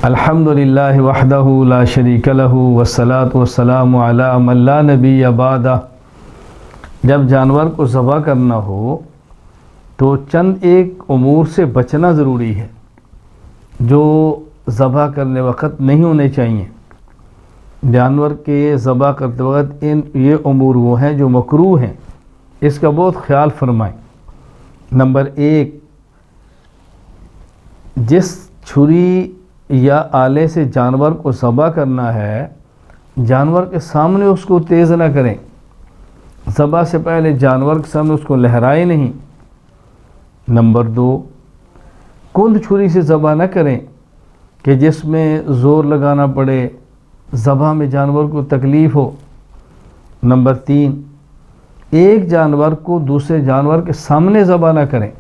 الحمدللہ وحدہ لا شریک لہ والصلاۃ والسلام علی من لا نبی بعدہ۔ جب جانور کو ذبح کرنا ہو تو چند ایک امور سے بچنا ضروری ہے جو ذبح کرنے وقت نہیں ہونے چاہیے۔ جانور کے ذبح کرتے وقت یہ امور وہ ہیں جو مکروہ ہیں، اس کا بہت خیال فرمائیں۔ نمبر 1، جس چھری یا آلے سے جانور کو ذبح کرنا ہے جانور کے سامنے اس کو تیز نہ کریں، ذبح سے پہلے جانور کے سامنے اس کو لہرائیں نہیں۔ نمبر 2، کند چھری سے ذبح نہ کریں کہ جس میں زور لگانا پڑے، ذبح میں جانور کو تکلیف ہو۔ نمبر 3، ایک جانور کو دوسرے جانور کے سامنے ذبح نہ کریں،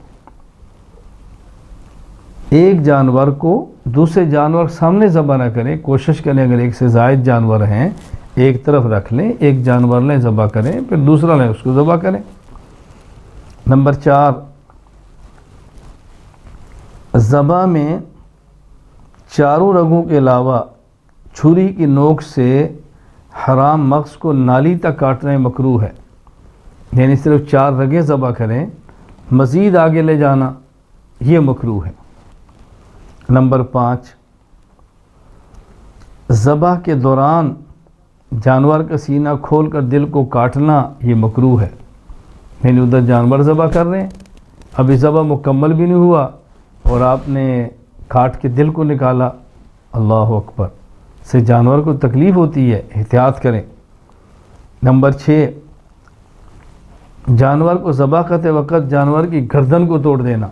ایک جانور کو دوسرے جانور سامنے ذبح نہ کریں، کوشش کریں اگر ایک سے زائد جانور ہیں ایک طرف رکھ لیں، ایک جانور لیں ذبح کریں پھر دوسرا لیں اس کو ذبح کریں۔ نمبر 4، ذبح میں چاروں رگوں کے علاوہ چھری کی نوک سے حرام مغز کو نالی تک کاٹنا مکروہ ہے، یعنی صرف 4 رگیں ذبح کریں، مزید آگے لے جانا یہ مکروہ ہے۔ نمبر 5، ذبح کے دوران جانور کا سینہ کھول کر دل کو کاٹنا یہ مکروہ ہے، یعنی ادھر جانور ذبح کر رہے ہیں، ابھی ذبح مکمل بھی نہیں ہوا اور آپ نے کاٹ کے دل کو نکالا، اللہ اکبر، سے جانور کو تکلیف ہوتی ہے، احتیاط کریں۔ نمبر 6، جانور کو ذبح کرتے وقت جانور کی گردن کو توڑ دینا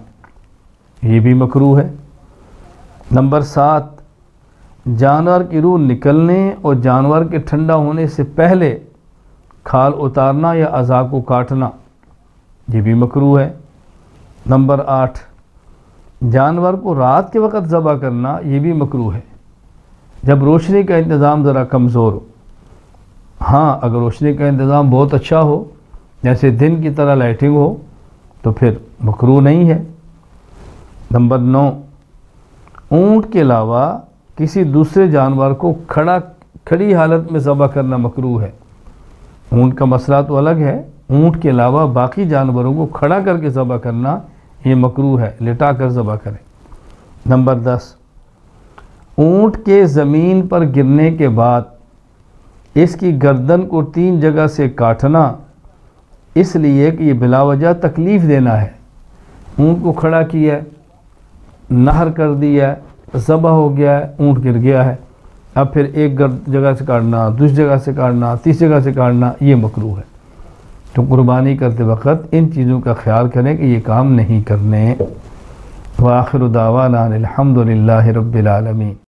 یہ بھی مکروہ ہے۔ نمبر 7، جانور کی روح نکلنے اور جانور کے ٹھنڈا ہونے سے پہلے کھال اتارنا یا اعضاء کو کاٹنا یہ بھی مکروہ ہے۔ نمبر 8، جانور کو رات کے وقت ذبح کرنا یہ بھی مکروہ ہے جب روشنی کا انتظام ذرا کمزور ہو۔ ہاں اگر روشنی کا انتظام بہت اچھا ہو جیسے دن کی طرح لائٹنگ ہو تو پھر مکروہ نہیں ہے۔ نمبر 9، اونٹ کے علاوہ کسی دوسرے جانور کو کھڑی حالت میں ذبح کرنا مکروہ ہے۔ اونٹ کا مسئلہ تو الگ ہے، اونٹ کے علاوہ باقی جانوروں کو کھڑا کر کے ذبح کرنا یہ مکروہ ہے، لٹا کر ذبح کریں۔ نمبر 10، اونٹ کے زمین پر گرنے کے بعد اس کی گردن کو 3 جگہ سے کاٹنا اس لیے کہ یہ بلا وجہ تکلیف دینا ہے۔ اونٹ کو کھڑا کیا ہے، نہر کر دیا ہے، ذبح ہو گیا ہے، اونٹ گر گیا ہے، اب پھر ایک جگہ سے کاٹنا، دوسری جگہ سے کاٹنا، تیسری جگہ سے کاٹنا یہ مکروہ ہے۔ تو قربانی کرتے وقت ان چیزوں کا خیال کریں کہ یہ کام نہیں کرنے۔ وآخر دعوانا الحمدللہ رب العالمین۔